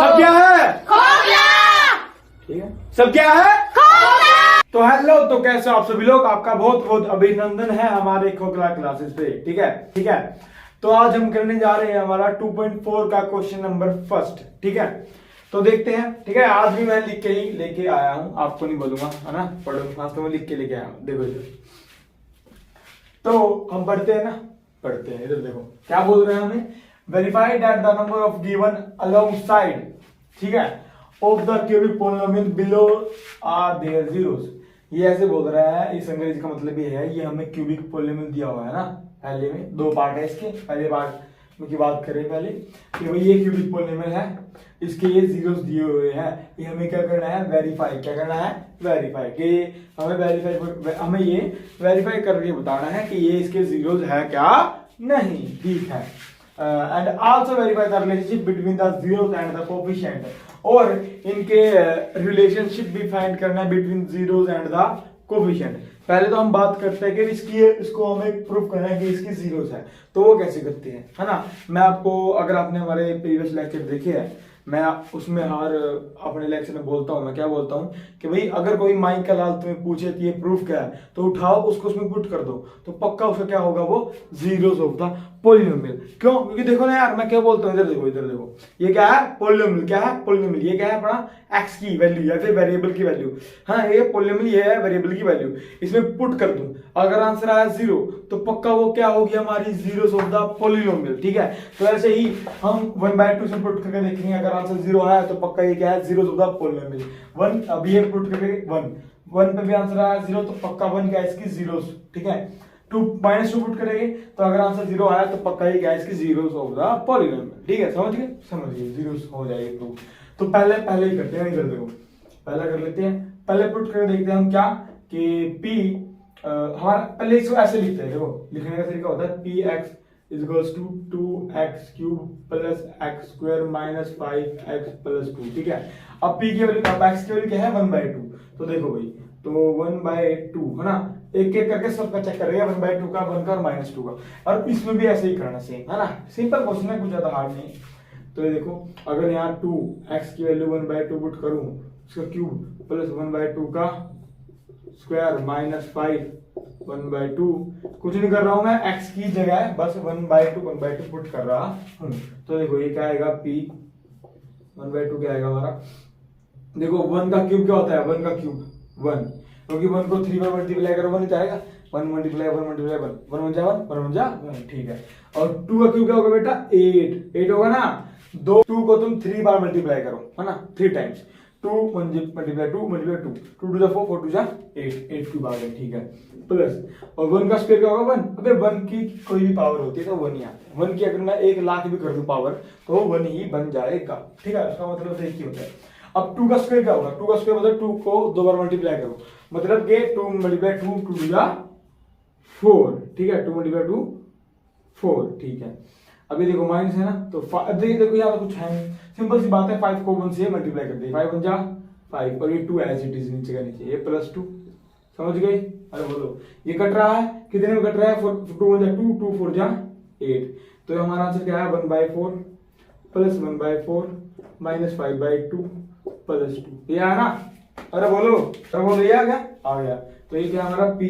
सब क्या है? ठीक है, सब क्या है? तो हेलो, तो कैसे आप सभी लोग, आपका बहुत बहुत अभिनंदन है हमारे खोखला क्लासेस पे। ठीक है, ठीक है। तो आज हम करने जा रहे हैं हमारा 2.4 का क्वेश्चन नंबर फर्स्ट। ठीक है, तो देखते हैं। ठीक है, आज भी मैं लिख के ही लेके आया हूं, आपको नहीं बोलूंगा, है ना, पढ़ो। आज तो मैं लिख के लेके आया हूं, देखो इधर। तो हम पढ़ते हैं ना, पढ़ते हैं। इधर देखो क्या बोल रहे हैं हमें, verify that the number of given alongside, ठीक है, of the cubic polynomial below are their zeros. ये ऐसे बोल रहा है, इस अंग्रेजी का मतलब ये है, ये हमें क्यूबिक पोलिनोमियल दिया हुआ है ना। पहले में दो पार्ट है इसके, पहले पार्ट की बात करें पहले कि भाई ये क्यूबिक पोलिनोमियल है, इसके ये जीरोस दिए हुए हैं, ये हमें क्या करना है, वेरीफाई। क्या करना है, वेरीफाई। कि हमें वेरीफाई, हमें ये वेरीफाई करके बताना है कि ये इसके जीरोस है क्या नहीं। ठीक है, and also verify the relationship between the zeros and the coefficient, और इनके रिलेशनशिप भी फाइंड करना है between zeros and the coefficient. पहले तो हम बात करते हैं कि इसको हमें प्रूफ करना है कि इसकी जीरोस है, तो वो कैसे करते हैं, है ना। मैं आपको, अगर आपने हमारे प्रीवियस लेक्चर देखे हैं, मैं उसमें हर अपने लेक्चर में बोलता हूं, मैं क्या बोलता हूं कि भाई अगर कोई माइक का लाल तुम्हें पूछे कि ये प्रूफ क्या है, तो उठाओ उसको, उसमें पुट कर दो, तो पक्का उसका क्या होगा, वो जीरोस ऑफ द पोलिनोमियल। क्यों? क्योंकि देखो ना यार, मैं क्या बोलता हूँ, इधर देखो, इधर देखो, ये क्या है, पोलिनोमियल। क्या है, पोलिनोमियल। ये क्या है अपना एक्स की वैल्यू या फिर वेरिएबल की वैल्यू। हाँ, ये पोलिनोमियल, ये है वेरिएबल की वैल्यू। इसमें पुट कर दूं, अगर आंसर आया 0, तो पक्का वो क्या होगी, हमारी जीरोस ऑफ द पोलिनोमियल। ठीक है, तो ऐसे ही हम 1/2 से पुट करके देखेंगे, अगर आंसर 0 आया तो पक्का ये क्या है, जीरोस ऑफ द पोलिनोमियल। 1, अब ये पुट करके 1 पे भी आंसर आया 0, तो पक्का 1 क्या है, इसकी जीरोस। ठीक है, 2 -2 पुट करेंगे, तो अगर आंसर 0 आया तो पक्का ये क्या है, इसकी जीरोस ऑफ द पोलिनोमियल। ठीक है, समझ गए, समझ गए, जीरोस हो जाएगी प्रूफ। तो पहले ही करते हैं, इधर देखो, पहला कर लेते हैं। पहले पुट करके देखते हैं हम क्या, कि p हमारा, पहले इसको ऐसे लिखते हैं। देखो, लिखने का तरीका होता है px equals to 2x cube plus x square minus 5x plus 2। ठीक है, अब p की वैल्यू, अब x की वैल्यू क्या है, 1/2। तो देखो भाई, तो 1/2 है ना, एक एक करके सबका चेक करेगा, 1/2 का, 1 का और -2 का। और इसमें भी ऐसे ही करना, सेम है ना, सिंपल क्वेश्चन है, कुछ ज्यादा हार्ड नहीं। तो ये देखो, अगर यहाँ 2x की वैल्यू 1/2 पुट करूं, उसका क्यूब प्लस 1/2 का स्क्वायर माइनस 5 1/2, कुछ नहीं कर रहा हूं मैं, x की जगह बस 1/2 पुट कर रहा हूं। तो देखो ये क्या आएगा, p 1/2 क्या आएगा हमारा, देखो 1 का क्यूब क्या होता है, 1 का क्यूब 1, क्योंकि 1 को 3 बार मल्टीप्लाई करो 1 ही आएगा, 1 मल्टीप्लाई 1 मल्टीप्लाई 1, 1 1 जा 1, ठीक है। और 2 का क्यूब क्या होगा बेटा, 8 होगा ना। 2 को तुम 3 बार मल्टीप्लाई करो, है ना, 3 टाइम्स, 2 मल्टीप्लाई 2 मल्टीप्लाई 2 2 4 4 2 8 क्यूब आ गया। ठीक है, प्लस, और 1 का स्क्वायर क्या होगा 1, अबे 1 की कोई भी पावर होती है तो 1 ही आता है। 1 की अगर मैं 1 लाख भी कर दूं पावर, तो 1 ही बन जाएगा। ठीक है, उसका मतलब तो एक ही होता है। अब 2 का स्क्वायर क्या होगा, 2 का स्क्वायर मतलब 2 को 2 बार मल्टीप्लाई करो, मतलब कि 2 मल्टीप्लाई 2 2 जा 4। ठीक है, 2 मल्टीप्लाई 2 4। ठीक है, अभी देखो माइनस है ना, तो देखो यहाँ कुछ है नहीं, सिंपल सी बात है, 5 को 1 से मल्टीप्लाई कर दे, 5 1 जा 5, और ये 2 एज इट इज नीचे का नीचे, ये +2। समझ गए? अरे बोलो, ये कट रहा है, कितने में कट रहा है, 2 1 जा 2 2 4 जा 8। तो हमारा आंसर क्या है, 1/4 प्लस 1/4 माइनस 5/2 प्लस 2। ये आया ना, अरे बोलो, ये आ गया, आ गया। तो ये क्या हमारा p,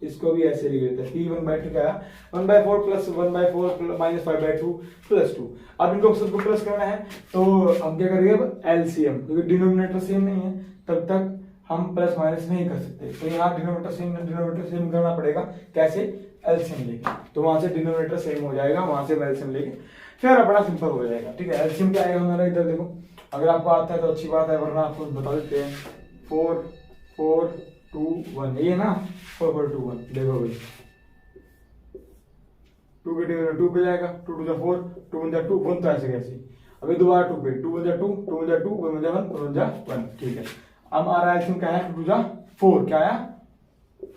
इसको भी ऐसे लिख लेते हैं, p 1/2 क्या है, 1/4 प्लस 1/4 माइनस 5/2 प्लस 2। अब इनको सबको प्लस करना है, तो हम क्या करेंगे, अब एलसीएम, क्योंकि डिनोमिनेटर सेम नहीं है तब तक हम प्लस माइनस नहीं कर सकते, तो यहाँ डिनोमिनेटर सेम करना पड़ेगा। कैसे, एलसीएम लेके, तो वहां से डिनोमिनेटर सेम हो जाएगा, वहां से एलसीएम लेके फिर अपना सिंपल हो जाएगा। ठीक है, एलसीएम क्या आएगा हमारा, इधर देखो, अगर आपको आता है तो अच्छी बात है, वरना आपको बता देते हैं। 4 4 2 1, ये ना 4 4 2 1, देखो भाई, 2 के डिवाइड 2 पे जाएगा, 2 2 जा 4, 2 1 जा 2, 1 तो ऐसे कैसे, अभी दोबारा 2 पे, 2 1 जा 2, 2 1 जा 2, 1 1 जा 1, 1 1 जा 1। ठीक है, अब आ रहा है एलसीएम क्या है, 2 2 जा 4, क्या आया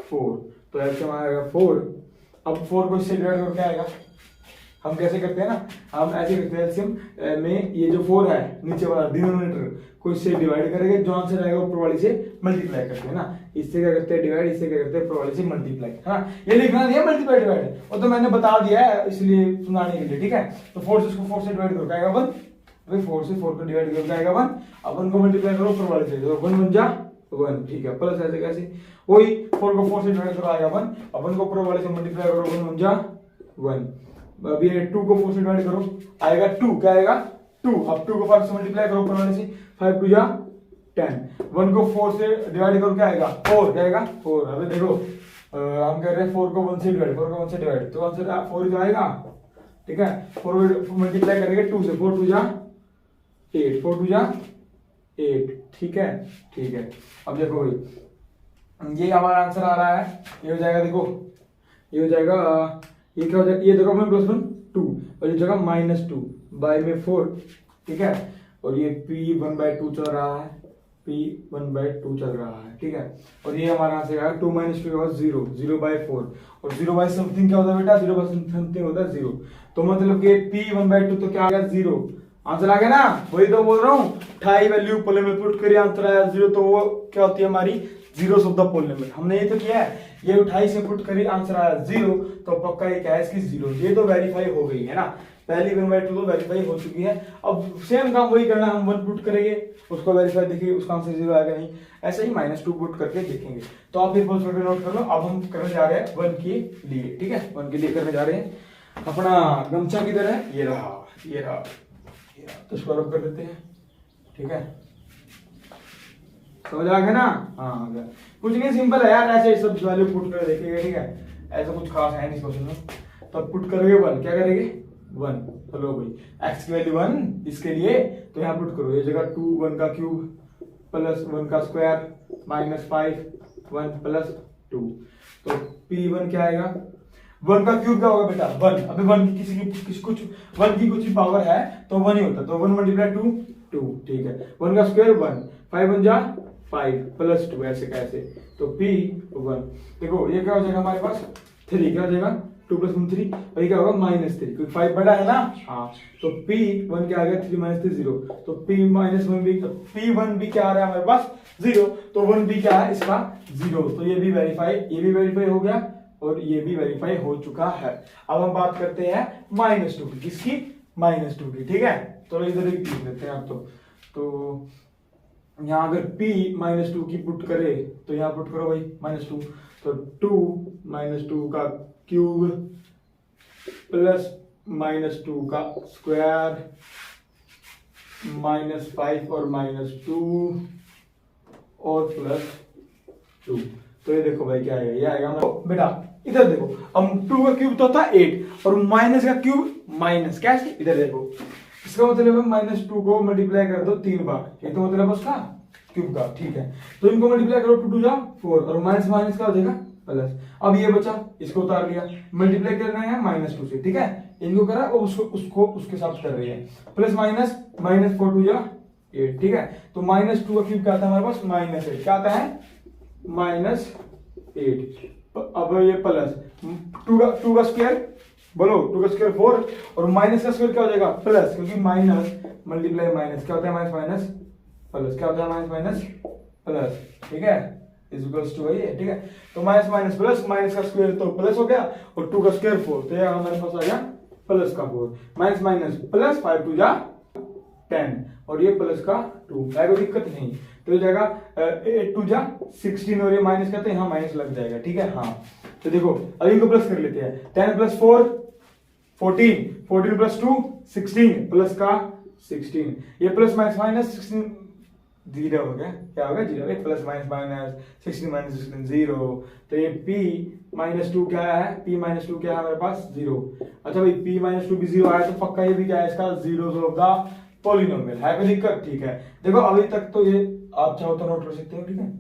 4, तो एलसीएम आएगा 4। अब 4 को इससे डिवाइड करके आएगा, हम कैसे करते हैं ना, हम ऐसे करते हैं, एलसीएम में ये जो 4 है नीचे वाला डिनोमिनेटर को इससे डिवाइड करेंगे, जो आंसर आएगा ऊपर वाली से मल्टीप्लाई करते हैं ना, इससे क्या करते हैं डिवाइड, इससे क्या करते हैं ऊपर वाली से मल्टीप्लाई। हाँ, ये लिखना नहीं है मल्टीप्लाई डिवाइड, वो तो मैंने बता दिया है इसलिए सुनाने के लिए। ठीक है, तो 4 से इसको 4 से डिवाइड करो, क्या आएगा 1, अभी 4 से 4 को डिवाइड करके आएगा 1, अब 1 को मल्टीप्लाई करो ऊपर वाले से, तो 1 बन जा 1, ठीक है, प्लस ऐसे कैसे, वही 4 को 4 से डिवाइड करो आएगा 1, अब 1 को ऊपर वाले से मल्टीप्लाई करो 1 बन जा 1, अब ये 2 को 4 से डिवाइड करो आएगा 2, क्या आएगा 2, अब 2 को 5 से मल्टीप्लाई करो ऊपर वाले से, 5 2 जा 10, 1 को 4 से डिवाइड करो क्या आएगा 4, क्या आएगा 4, अभी देखो हम कह रहे हैं 4 को 1 से डिवाइड, 4 को 1 से डिवाइड तो आंसर 4 ही तो आएगा, ठीक है, 4 मल्टीप्लाई करेंगे 2 से, 4 2 जा 8, 4 2 जा 8, ठीक है, ठीक है। अब देखो भाई ये हमारा आंसर आ रहा है, ये हो जाएगा, देखो ये हो जाएगा, ये क्या हो जाएगा, ये देखो +1 2 और ये जगह -2 बाय में 4, ठीक है, और ये p1/2 चल रहा है, p1/2 चल रहा है, ठीक है, और ये हमारा आंसर आएगा 2 - 2 का 0, 0/4 और 0/समथिंग क्या होता है बेटा, 0/समथिंग होता है 0, तो मतलब कि p1/2 तो क्या आ गया 0, आंसर आ गया ना, वही तो बोल रहा हूँ, 28 वैल्यू पोल में पुट करिए आंसर आया 0, तो वो क्या होती है हमारी zeros of the polynomial, हमने ये तो किया है, ये 28 से पुट करिए आंसर आया 0, तो पक्का ये क्या है इसकी 0, ये तो वेरीफाई हो गई है ना, पहली 1/2 तो वेरीफाई हो चुकी है, अब सेम काम वही करना, हम 1 पुट करेंगे उसको वेरीफाई, देखिए उसका आंसर 0 आएगा नहीं, ऐसे ही -2 पुट करके देखेंगे, तो आप फिर करके नोट कर लो। अब हम करने जा रहे हैं 1 के लिए, ठीक है, 1 के लिए करने जा रहे हैं, अपना गमछा किधर है, ये रहा, ये रहा, तो इसको रब कर देते हैं, ठीक है, समझ आ गया ना, हाँ आ गया, कुछ नहीं सिंपल है यार, ऐसे सब वैल्यू पुट कर देखेंगे, ठीक है, ऐसा कुछ खास है नहीं क्वेश्चन में, तो पुट करोगे 1, क्या करेंगे 1, चलो भाई x की वैल्यू 1 इसके लिए, तो यहाँ पुट करो, ये जगह 2 1 का क्यूब प्लस 1 का स्क्वायर -5 1 प्लस 2, तो p1 क्या आएगा, 1 का क्यूब क्या होगा बेटा 1, अभी 1 की किसी कुछ 1 की कुछ पावर है तो 1 ही होता है, तो 1 × 2 2, ठीक है, 1 का स्क्वायर 1, 5 1 जा 5 प्लस 2, ऐसे कैसे, तो p1, देखो ये क्या हो जाएगा हमारे पास 3, क्या हो जाएगा 2 + 1 3, और ये क्या होगा -3, क्योंकि 5 बड़ा है ना, हाँ, तो p1 क्या आ गया 3 - 3 0, तो p-1 भी, तो p1 भी क्या आ रहा है हमारे पास 0, तो 1 भी क्या है इसका 0, तो ये भी वेरीफाई हो गया और ये भी वेरीफाई हो चुका है। अब हम बात करते हैं -2 की, किसकी -2 की, ठीक है, तो इधर एक लिख देते हैं आप, तो यहाँ अगर p -2 की पुट करे तो यहाँ पुट करो भाई -2, तो 2 - 2 का क्यूब प्लस -2 का स्क्वायर -5 और -2 और प्लस 2, तो ये देखो भाई क्या आएगा, ये आएगा बेटा, इधर देखो, अब 2 का क्यूब तो था 8 और माइनस का क्यूब माइनस, कैसे, इधर देखो, इसका मतलब है -2 को मल्टीप्लाई कर दो 3 बार, ये तो मतलब उसका क्यूब का, ठीक है, तो इनको मल्टीप्लाई करो 2 2 जा 4 और माइनस माइनस का हो जाएगा प्लस, अब ये बचा, इसको उतार लिया, मल्टीप्लाई करना है -2 से, ठीक है, इनको करा और उसको उसके साथ कर रही है, प्लस माइनस -4 2 जा 8, ठीक है, तो -2 का क्यूब क्या आता है हमारे पास -8, क्या आता है -8, अब ये प्लस 2 का स्क्वायर, बोलो 2 का स्क्वायर 4 और माइनस का स्क्वायर क्या हो जाएगा प्लस, क्योंकि माइनस मल्टीप्लाई माइनस क्या होता है माइनस प्लस, क्या होता है माइनस प्लस, ठीक है, इज इक्वल्स टू वही है, ठीक है, तो माइनस प्लस, माइनस का स्क्वायर तो प्लस हो गया और 2 का स्क्वायर 4, तो ये हमारे पास आ गया प्लस का 4, माइनस प्लस 5 2 जा 10 और ये प्लस का 2, कोई दिक्कत नहीं, तो ये जाएगा 8 2 जा 16 और ये माइनस करते हैं, यहाँ माइनस लग जाएगा, ठीक है, हाँ, तो देखो अब इनको प्लस कर लेते हैं, 10 + 4 14 14 + 2 16 प्लस का 16, ये प्लस माइनस 16 0 हो गया, क्या हो गया 0, प्लस माइनस 16 - 16 0, तो ये p-2 क्या है, p-2 क्या है हमारे पास 0, अच्छा भाई p-2 भी 0 आया तो पक्का ये भी क्या है इसका जीरोस ऑफ द पॉलिनोमियल, है कोई दिक्कत, ठीक है, देखो अभी तक तो ये आप चाहो तो नोट कर सकते हो, ठीक है,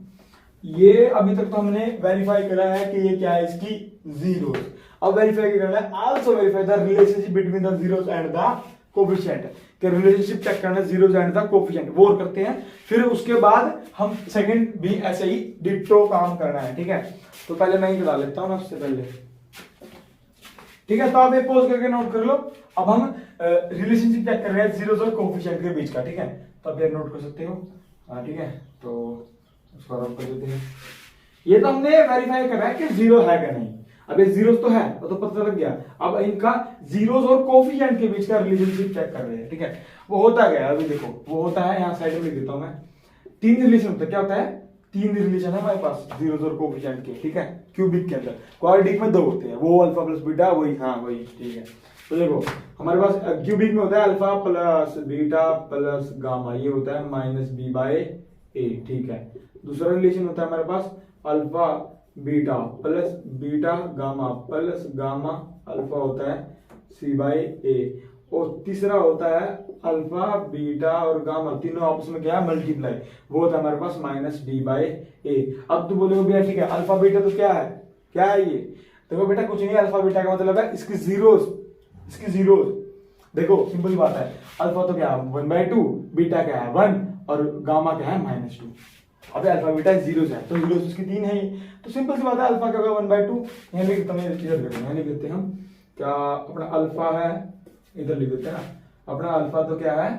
ये अभी तक तो हमने वेरीफाई करा है कि ये क्या है इसकी जीरोस, अब वेरीफाई करना है, also verify the relationship between the zeros and the coefficient, कि रिलेशनशिप चेक करना जीरोस एंड द कोफिशिएंट, वो करते हैं, फिर उसके बाद हम सेकंड भी ऐसे ही डिट्टो काम करना है, ठीक है, तो पहले मैं ही बता लेता हूं उससे पहले, ठीक है, तो आप ये पॉज करके नोट कर लो, अब हम रिलेशनशिप चेक कर रहे हैं जीरोस और कोफिशिएंट के बीच का, ठीक है, तो आप ये नोट कर सकते हो, हाँ ठीक है, तो उसको रब कर देते हैं, ये तो हमने वेरीफाई करा है कि जीरो है कि नहीं, अब ये जीरोस तो है वो तो पता लग गया। अब इनका जीरोस और कोफिशिएंट के बीच का रिलेशनशिप चेक कर रहे हैं, ठीक है। वो होता क्या है अभी देखो, वो होता है यहाँ साइड में लिख देता हूं मैं, 3 रिलेशन होता है। क्या होता है? 3 रिलेशन है हमारे पास जीरोस और कोफिशिएंट के, ठीक है, क्यूबिक के अंदर। क्वाड्रेटिक में 2 होते हैं, वो अल्फा प्लस बीटा, वही, हाँ वही, ठीक है। तो देखो हमारे पास क्यूबिक में होता है alpha plus beta plus gamma, ये होता है माइनस बी बाय ए, ठीक है। दूसरा रिलेशन होता है हमारे पास alpha beta plus beta gamma plus gamma alpha होता है सी बाय ए, और तीसरा होता है अल्फा बीटा और गामा तीनों आपस में क्या है? मल्टीप्लाई, वो होता है हमारे पास माइनस डी बाय ए। अब तू बोलोगे भैया ठीक है अल्फा बीटा तो क्या है? क्या है ये? देखो बेटा कुछ नहीं है, अल्फा बीटा का मतलब है इसकी जीरोस, इसकी जीरोस। देखो सिंपल बात है, अल्फा तो क्या है 1/2, बीटा क्या है 1 और गामा क्या है -2। अबे अल्फा बीटा जीरोस है तो जीरोस उसकी 3 है ही, तो सिंपल सी बात है अल्फा क्या होगा 1/2। यहाँ लिख देते हैं हम क्या, अपना अल्फा है, इधर लिख देते हैं ना अपना अल्फा तो क्या है,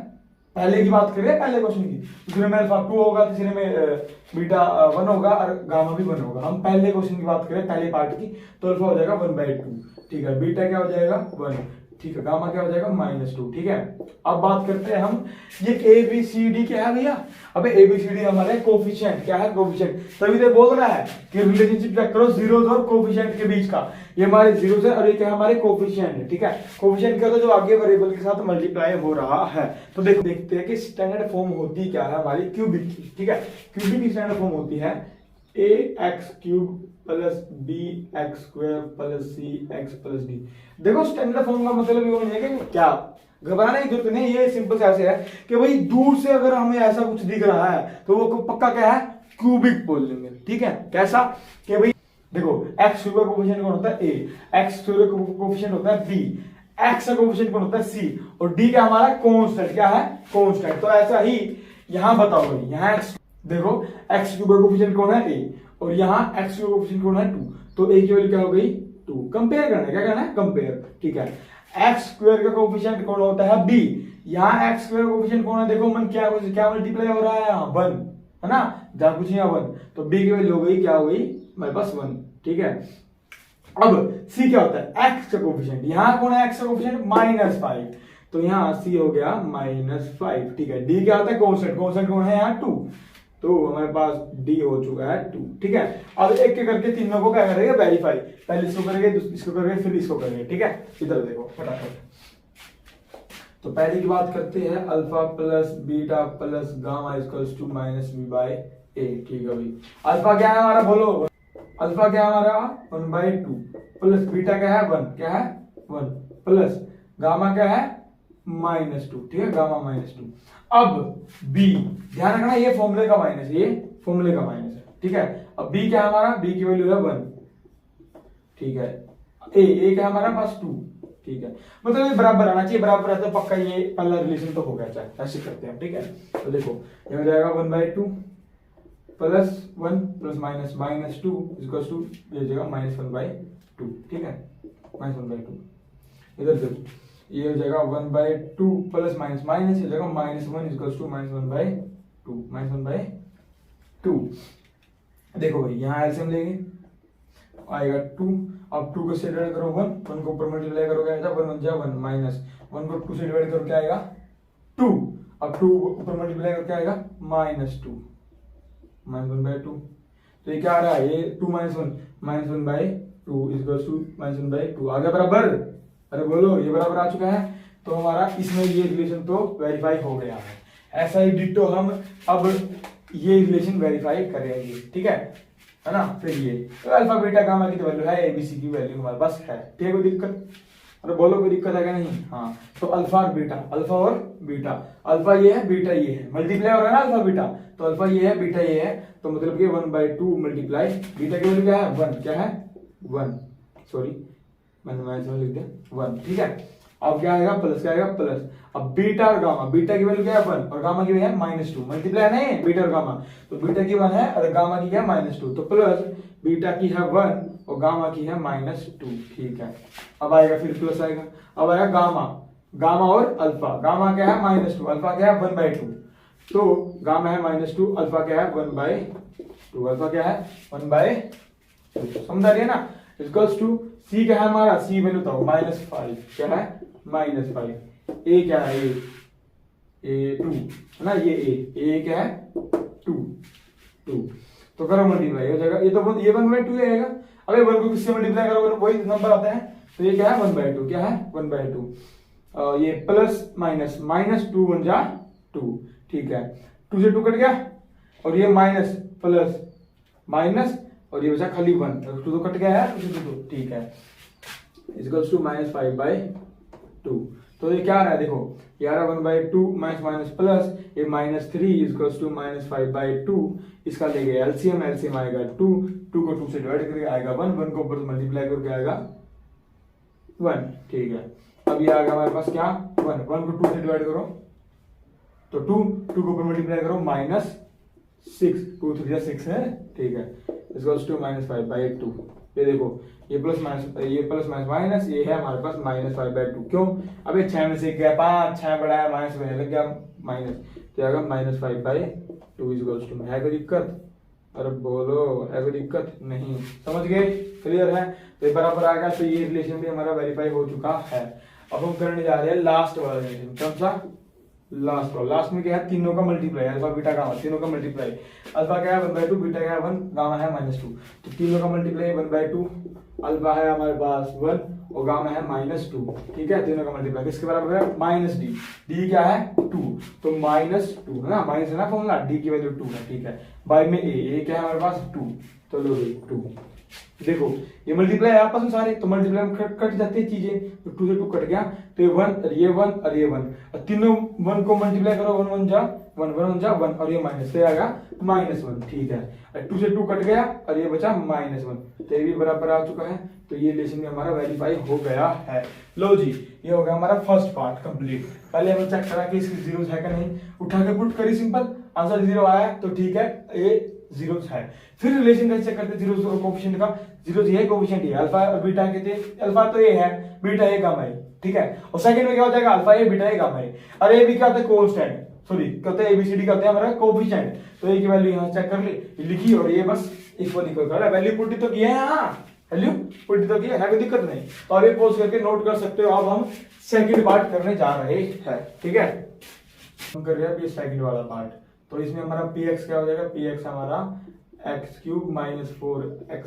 पहले की बात करें पहले क्वेश्चन की, दूसरे में अल्फा 2 होगा, तीसरे में बीटा 1 होगा और गामा भी 1 होगा। हम पहले क्वेश्चन की बात करें पहले पार्ट की, तो अल्फा हो जाएगा 1/2, ठीक है, बीटा क्या हो जाएगा 1, ठीक है, गामा क्या हो जाएगा -2, ठीक है। अब बात करते हैं हम ये ए बी सी डी क्या है भैया? अबे ए बी सी डी हमारे कोफिशिएंट, क्या है? कोफिशिएंट। तभी तो बोल रहा है कि रिलेशनशिप चेक करो जीरोस और कोफिशिएंट के बीच का। ये हमारे जीरोस है और ये क्या हमारे कोफिशिएंट है, ठीक है। कोफिशिएंट क्या होता है? जो आगे वेरिएबल के साथ मल्टीप्लाई हो रहा है। तो देखो देखते हैं कि स्टैंडर्ड फॉर्म होती क्या है हमारी क्यूबिक की, ठीक है। क्यूबिक की स्टैंडर्ड फॉर्म होती है ax³ plus bx² plus cx+ d। देखो स्टैंडर्ड फॉर्म का मतलब ये नहीं है कि क्या घबराने की जरूरत नहीं, ये सिंपल से ऐसे है कि भाई दूर से अगर हमें ऐसा कुछ दिख रहा है तो वो पक्का क्या है? क्यूबिक बोल लेंगे, ठीक है। कैसा कि भाई देखो x³ का कोफिशिएंट कौन होता है a, x² का कोफिशिएंट होता है b, x का कोफिशिएंट कौन होता है c, और d क्या हमारा कांस्टेंट, क्या है? कांस्टेंट। तो ऐसा ही यहां बताओ भाई, यहां देखो x³ का कोफिशिएंट कौन है a और यहाँ x³ का कोफिशिएंट कौन है 2, तो a की वैल्यू क्या हो गई 2। कंपेयर करना है, क्या करना है? कंपेयर, ठीक है। x² का कोफिशिएंट कौन होता है b, यहाँ x² का कोफिशिएंट कौन है? देखो मन क्या मल्टीप्लाई हो रहा है यहाँ 1 है ना, जहां कुछ नहीं 1, तो b की वैल्यू हो गई क्या हो गई हमारे पास 1, ठीक है। अब c क्या होता है? x का कोफिशिएंट, यहाँ कौन है x का कोफिशिएंट? -5, तो यहाँ c हो गया -5, ठीक है। d क्या होता है? कांस्टेंट, कांस्टेंट कौन है यहाँ 2, तो हमारे पास d हो चुका है 2, ठीक है। अब एक के करके तीनों को क्या करेंगे? वेरीफाई, पहले इसको करेंगे, इसको करेंगे, फिर इसको करेंगे, ठीक है। इधर देखो फटाफट। तो पहले की बात करते हैं alpha plus beta plus gamma equals to -b/a, ठीक है भाई। अल्फा क्या है हमारा? बोलो अल्फा क्या है हमारा? 1/2 प्लस बीटा क्या है 1, क्या है 1 प्लस गामा क्या है -2, ठीक है, गामा -2। अब b ध्यान रखना ये फॉर्मूले का माइनस, ये फॉर्मूले का माइनस है, ठीक है। अब b क्या है हमारा? b की वैल्यू है 1, ठीक है। a क्या है हमारा पास 2, ठीक है। मतलब ये बराबर आना चाहिए, बराबर है तो पक्का ये पहला रिलेशन तो हो गया, चाहे ऐसे करते हैं, ठीक है। तो देखो ये हो जाएगा 1/2 plus 1 plus minus -2 equals to ये हो जाएगा -1/2, ठीक है, -1/2। इधर देखो ये हो जाएगा 1/2 प्लस माइनस माइनस हो जाएगा -1 इक्वल्स टू -1/2। देखो भाई यहाँ एलसीएम लेंगे आएगा 2, अब 2 को से डिवाइड करो 1 को ऊपर मल्टीप्लाई करोगे आएगा 1 1 जा 1 माइनस 1 को 2 से डिवाइड करो क्या आएगा 2, अब 2 ऊपर मल्टीप्लाई करो क्या आएगा -2 -1/2। तो ये क्या आ रहा है? ये 2 -1 -1/2 इक्वल्स टू -1/2 आ गया बराबर। अरे बोलो ये बराबर आ चुका है, तो हमारा इसमें ये रिलेशन तो वेरीफाई हो गया है। ऐसा ही डिट्टो हम अब ये रिलेशन वेरीफाई करेंगे, ठीक है ना। फिर ये तो अल्फा बीटा गामा की तो वैल्यू है, एबीसी की वैल्यू हमारे पास है, ठीक है। कोई दिक्कत? अरे बोलो कोई दिक्कत है क्या? नहीं, हाँ। तो अल्फा और बीटा, अल्फा और बीटा, अल्फा ये है बीटा ये है, मल्टीप्लाई हो रहा है ना अल्फा बीटा, तो अल्फा ये है बीटा ये है, तो मतलब कि 1/2 मल्टीप्लाई बीटा की वैल्यू क्या है 1, क्या है 1, सॉरी मैंने लिख दिया 1, ठीक है। अब क्या आएगा? प्लस, क्या आएगा? प्लस। अब बीटा और गामा, बीटा की वैल्यू क्या है 1 और गामा की वैल्यू है -2, मल्टीप्लाई नहीं बीटा और गामा, तो बीटा की 1 है और गामा की क्या है -2, तो प्लस बीटा की है 1 और गामा की है -2, ठीक है। अब आएगा फिर प्लस आएगा, अब आएगा गामा, गामा और अल्फा, गामा क्या है -2, अल्फा क्या है 1/2, तो गामा है -2, अल्फा क्या है 1/2, अल्फा क्या है 1/2, समझ आ रही है ना। इक्वल्स टू सी क्या है हमारा, सी वैल्यू बताओ -5, क्या है -5, ए क्या है ए 2 है ना, ये ए क्या है 2 तो करो मल्टीप्लाई हो जाएगा, ये तो ये 1/2 आएगा। अब ये 1 को किससे मल्टीप्लाई करोगे वही नंबर आता है, तो ये क्या है 1/2, क्या है 1/2, ये प्लस माइनस, -2 1 जा 2, ठीक है, 2 से 2 कट गया, और ये माइनस प्लस माइनस, और ये बचा खाली 1, 2 तो कट गया है, 2 से 2, ठीक है, इक्वल्स टू -5/2। तो ये क्या आ रहा है देखो, ये आ रहा है 1/2 माइनस प्लस ये -3 इक्वल्स टू -5/2। इसका लेंगे एलसीएम, एलसीएम आएगा 2 को 2 से डिवाइड करके आएगा 1 को ऊपर मल्टीप्लाई करके आएगा 1, ठीक है। अब ये आएगा हमारे पास क्या 1 को 2 से डिवाइड करो तो 2 को ऊपर मल्टीप्लाई करो -6, 2 3 6 है, ठीक है, इक्वल्स टू -5/2। ये देखो ये प्लस माइनस ये है हमारे पास -5/2, क्यों, अबे 6 में से गया 5, 6 बड़ा है माइनस में लग गया माइनस, तो आएगा -5/2 इक्वल्स टू, है कोई दिक्कत, अरे बोलो है कोई दिक्कत नहीं, समझ गए, क्लियर है, तो ये बराबर आ गया, तो ये रिलेशन भी हमारा वेरीफाई हो चुका है। अब हम करने जा रहे हैं लास्ट वाला रिलेशन, कौन सा, लास्ट में क्या है तीनों का मल्टीप्लाई, अल्फा बीटा गामा तीनों का मल्टीप्लाई, अल्फा क्या है 1/2, बीटा क्या है 1, गामा है -2, तो तीनों का मल्टीप्लाई 1/2, अल्फा है हमारे पास 1 और गामा है -2, ठीक है, तीनों का मल्टीप्लाई किसके बराबर है -d, d क्या है 2, तो -2 है ना, माइनस है ना फॉर्मूला, d की वैल्यू 2 है, ठीक है, बाय में a क्या है हमारे पास 2, तो लो 2, देखो ये मल्टीप्लाई है आपस में सारे, तो मल्टीप्लाई में कट जाती है चीजें, तो 2 से 2 कट गया, तो ये 1 और ये 1 और ये 1, और तीनों 1 को मल्टीप्लाई करो 1 1 जा 1 और ये माइनस से आएगा -1, ठीक है, और 2 से 2 कट गया और ये बचा -1, तो ये भी बराबर आ चुका है, तो ये रिलेशन भी हमारा वेरीफाई हो गया है। लो जी, ये हो गया हमारा फर्स्ट पार्ट कंप्लीट। पहले हमने चेक करा कि इसकी जीरोस है कि नहीं, उठा के पुट करी सिंपल, आंसर 0 आया तो ठीक है, ये जीरोस है। फिर रिलेशन कैसे करते हैं जीरोस और कोफिशिएंट का, जीरोस ये कोफिशिएंट ये अल्फा और बीटा के थे, अल्फा तो ये है, बीटा ये गामा है, ठीक है, और सेकंड में क्या हो जाएगा अल्फा ये बीटा ये गामा है, और ये भी क्या होता है कांस्टेंट, सॉरी कहते हैं एबीसीडी कहते हैं हमारा कोफिशिएंट, तो ये की वैल्यू यहां चेक कर ली लिखी, और ये बस इक्वल कर रहा है, वैल्यू पुट तो किया है, हां वैल्यू पुट तो किया है, कोई दिक्कत नहीं, तो अब ये पॉज करके नोट कर सकते हो। अब हम सेकंड पार्ट करने जा रहे हैं, ठीक है, हम कर रहे हैं ये सेकंड वाला पार्ट, तो इसमें हमारा px क्या हो जाएगा, px हमारा x³ - 4x²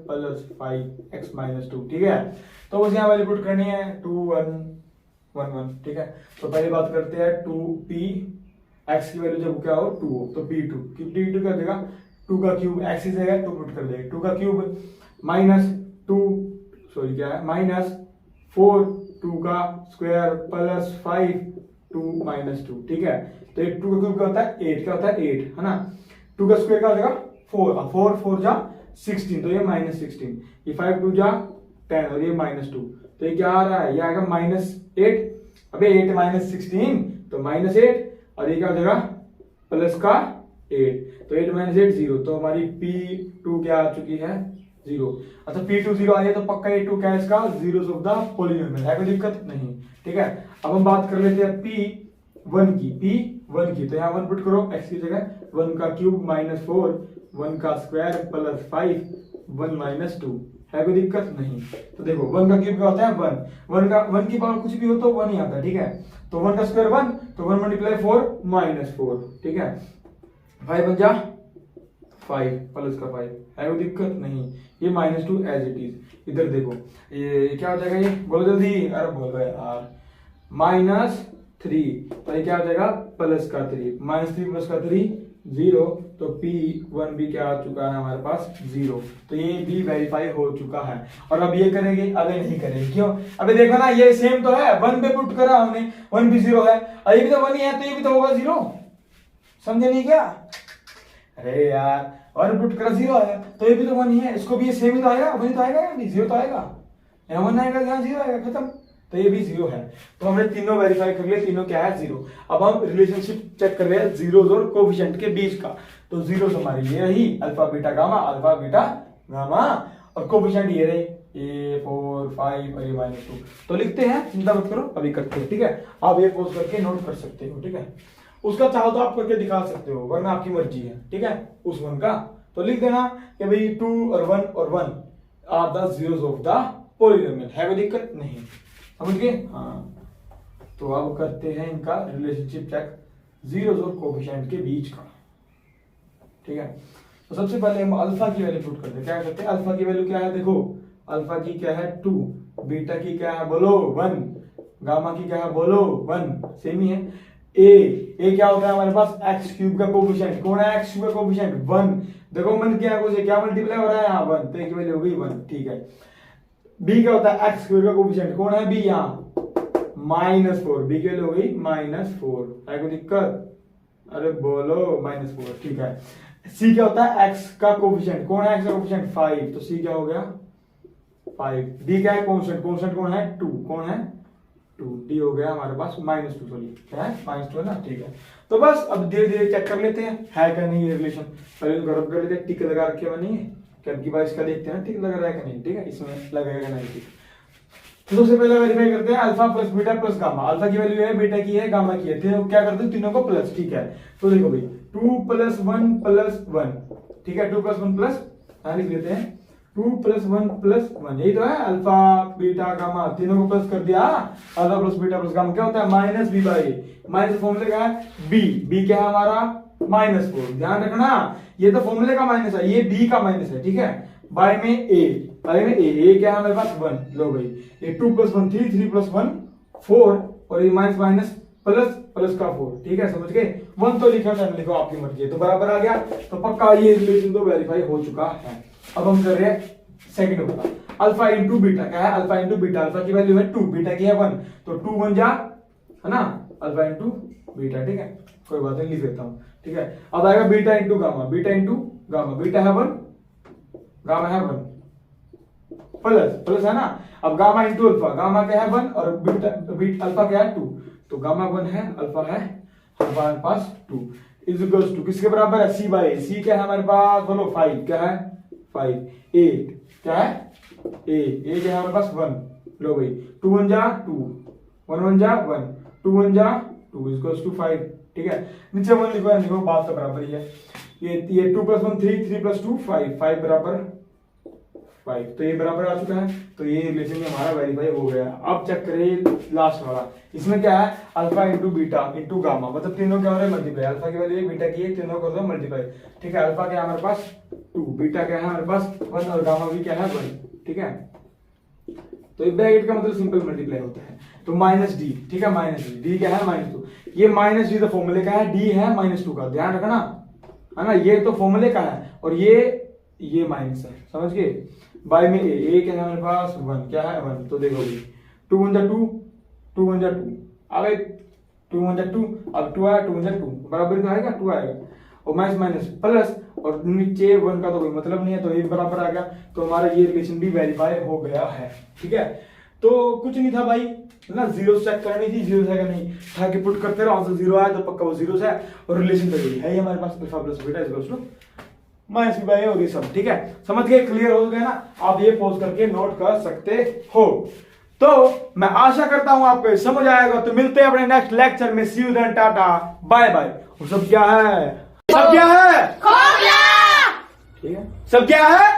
+ 5x - 2, ठीक है, तो बस यहाँ वैल्यू पुट करनी है 2 1 1 1, ठीक है, तो पहली बात करते हैं 2p, x की वैल्यू जब क्या हो 2 हो तो p2 कर देगा, 2 का क्यूब x इस जगह 2 पुट कर देगा, 2 का क्यूब -2 सॉरी क्या है -4 2 का स्क्वायर + 5 2 -2, ठीक है, तो 2 का क्यूब क्या होता है 8, क्या होता है 8 है ना, 2 का स्क्वायर क्या हो जाएगा 4 4 जा 16, तो ये -16, ये 5 2 जा 10 और ये -2, तो ये क्या आ रहा है, ये आएगा -8, अबे 8 - 16 तो -8, और ये क्या हो जाएगा प्लस का 8, तो 8 - 8 0, तो हमारी p2 क्या आ चुकी है 0। अच्छा p2 0 आ गया तो पक्का ये 2 क्या है इसका जीरोस ऑफ द पॉलीनोमियल है, कोई दिक्कत नहीं, ठीक है। अब हम बात कर लेते हैं p1 की, तो यहाँ 1 पुट करो x की जगह 1 का क्यूब -4 1 का स्क्वायर + 5 1 - 2, है कोई दिक्कत नहीं। तो देखो 1 का क्यूब क्या होता है 1 की पावर कुछ भी हो तो 1 ही आता है, ठीक है, तो 1 का स्क्वायर 1, तो 1 × 4 -4, ठीक है, 5 बन जा 5 प्लस का 5, है कोई दिक्कत नहीं, ये -2 एज इट इज। इधर देखो ये क्या हो जाएगा, ये बोलो जल्दी, अरे बोलो यार, -3, तो ये क्या हो जाएगा प्लस का 3, -3 प्लस का 3 0, तो p1 भी क्या आ चुका है हमारे पास 0, तो ये भी वेरीफाई हो चुका है। और अब ये करेंगे, अबे नहीं करेंगे, क्यों, अबे देखो ना ये सेम तो है, 1 पे पुट करा हमने, 1 भी 0 है, और ये भी तो 1 ही है, तो ये भी तो होगा 0, समझे नहीं क्या, अरे यार 1 पुट करा 0 आया, तो ये भी तो 1 ही है, इसको भी ये सेम ही तो आएगा, 1 तो आएगा, 0 तो आएगा, यहाँ 1 आएगा यहाँ 0 आएगा, खत्म, तो ये भी 0 है। तो हमने तीनों वेरीफाई कर लिए, तीनों क्या है 0। अब हम रिलेशनशिप चेक कर रहे हैं जीरोस और कोफिशिएंट के बीच का, तो जीरोस हमारी ये रही अल्फा बीटा गामा, और कोफिशिएंट ये रही ये 4 5 और ये -2, तो लिखते हैं, चिंता मत करो, अभी करते हैं, ठीक है, आप ये पोज करके नोट कर सकते हो, ठीक है, उसका चाहो तो आप करके दिखा सकते हो, वरना आपकी मर्जी है, ठीक है, उस 1 का तो लिख देना कि भाई 2 और 1 और 1 are the zeros of the polynomial. है कोई दिक्कत नहीं, समझ गए? हाँ, तो अब करते हैं इनका रिलेशनशिप चेक जीरोस और कोफिशिएंट के बीच का। ठीक है, तो सबसे पहले हम अल्फा की वैल्यू पुट करते हैं। क्या करते हैं? अल्फा की वैल्यू क्या है? देखो अल्फा की क्या है 2, बीटा की क्या है बोलो 1, गामा की क्या है बोलो 1, सेम ही है। ए क्या होता है हमारे पास? एक्स क्यूब का कोफिशिएंट। कौन है एक्स क्यूब का कोफिशिएंट? 1। देखो मन क्या है, क्या मल्टीप्लाई हो रहा है यहाँ 1, तो एक वैल्यू हो गई 1। ठीक है, बी क्या होता है? एक्स क्यूब का कोफिशिएंट। कौन है बी? यहाँ -4, बी की वैल्यू हो गई -4। है कोई दिक्कत? अरे बोलो -4। ठीक है, सी क्या होता है? एक्स का कोफिशिएंट। कौन है एक्स का कोफिशिएंट? 5, तो सी क्या हो गया 5। डी क्या है? कांस्टेंट। कांस्टेंट कौन है? 2। कौन है? 2। डी हो गया हमारे पास -2, सॉरी क्या है -2 है ना। ठीक है, तो बस अब धीरे धीरे चेक कर लेते हैं है क्या नहीं ये रिलेशन। पहले इनको रब कर लेते हैं, टिक लगा रखे हुए नहीं है, कब की बार इसका देखते हैं टिक लगा रहा है कि नहीं। ठीक है, इसमें लगेगा नहीं टिक। तो सबसे पहले वेरीफाई करते हैं alpha plus beta plus gamma. Alpha की वैल्यू है, बीटा की है, गामा की है, तीनों क्या करते हैं? तीनों को प्लस। ठीक है, तो देखो भाई 2 + 1 + 1। ठीक है, 2 + 1 प्लस लिख लेते हैं 2 + 1 + 1, यही तो है अल्फा बीटा गामा, तीनों को प्लस कर दिया। Alpha plus beta plus gamma क्या होता है? -b/a। माइनस फॉर्मूले का है b क्या है हमारा? -4। ध्यान रखना ये तो फॉर्मूले का माइनस है, ये b का माइनस है। ठीक है, बाय में a क्या है हमारे पास 1। लो भाई ये 2 + 1 3, 3 + 1 4, और ये माइनस माइनस प्लस का 4। ठीक है, समझ गए? 1 तो लिखा था, लिखो आपकी मर्जी है, तो बराबर आ गया, तो पक्का ये रिलेशन तो वेरीफाई हो चुका है। अब हम कर रहे हैं सेकंड होता अल्फा इंटू बीटा। क्या है? Alpha into beta. अल्फा की वैल्यू है 2, बीटा की है 1, तो 2 1 जा है ना, अल्फा इंटू बीटा। ठीक है, कोई बात नहीं, लिख देता हूं। ठीक है, अब आएगा beta into gamma. Beta into gamma, beta है 1, गामा है 1, प्लस है ना। अब गामा इंटू अल्फा, गामा क्या है 1 और बीटा अल्फा क्या है 2, तो गामा 1 है, अल्फा है हमारे पास 2 इज इक्वल्स टू किसके बराबर है? c/a। c क्या है हमारे पास बोलो? 5। क्या है? 5। a क्या है? a क्या है हमारे पास 1। लो भाई 2 1 जा 2, 1 1 जा 1, 2 1 जा 2 इज इक्वल्स टू 5। ठीक है, नीचे 1 लिखो, लिखो बात तो बराबर ही है। ये 2 + 1 3, 3 + 2 5, 5 बराबर 5, तो ये बराबर आ चुका है। तो ये रिलेशन में हमारा वेरीफाई हो गया। अब चेक करें लास्ट वाला, इसमें क्या है? Alpha into beta into gamma, मतलब तीनों क्या हो रहे हैं? मल्टीप्लाई। अल्फा की वैल्यू बीटा की है, तीनों कर दो मल्टीप्लाई। ठीक है, अल्फा क्या है हमारे पास 2, बीटा क्या है हमारे पास 1 और गामा भी क्या है 1। ठीक है, तो एक ब्रैकेट का मतलब सिंपल मल्टीप्लाई होता है। तो -d। ठीक है, -d क्या है? -2। ये -d तो फॉर्मूले का है, d है -2 का, ध्यान रखना है ना। ये तो फॉर्मूले का है और ये माइनस है, समझ गए? बाय में a क्या है हमारे पास 1। क्या है 1, तो देखो भाई 2 1 जा 2, 2 1 जा 2, अबे 2 1 जा 2, अब 2 आया, 2 1 जा 2 बराबर तो आएगा, 2 आएगा, और माइनस प्लस, और नीचे 1 का तो कोई मतलब नहीं है, तो ये बराबर आ गया। तो हमारा ये रिलेशन भी वेरीफाई हो गया है। ठीक है, तो कुछ नहीं था भाई ना, जीरो चेक करनी थी, जीरो है कि नहीं, था कि पुट करते रहो, जीरो आया तो पक्का वो जीरो है, और रिलेशन तो यही है हमारे पास alpha plus beta is equals to -b/a और ये सब। ठीक है, समझ गए? क्लियर हो गया ना? आप ये पॉज करके नोट कर सकते हो। तो मैं आशा करता हूं आपको समझ आएगा। तो मिलते हैं अपने नेक्स्ट लेक्चर में। See you then, tata bye bye. और सब क्या है? सब क्या है? ठीक है, सब क्या है?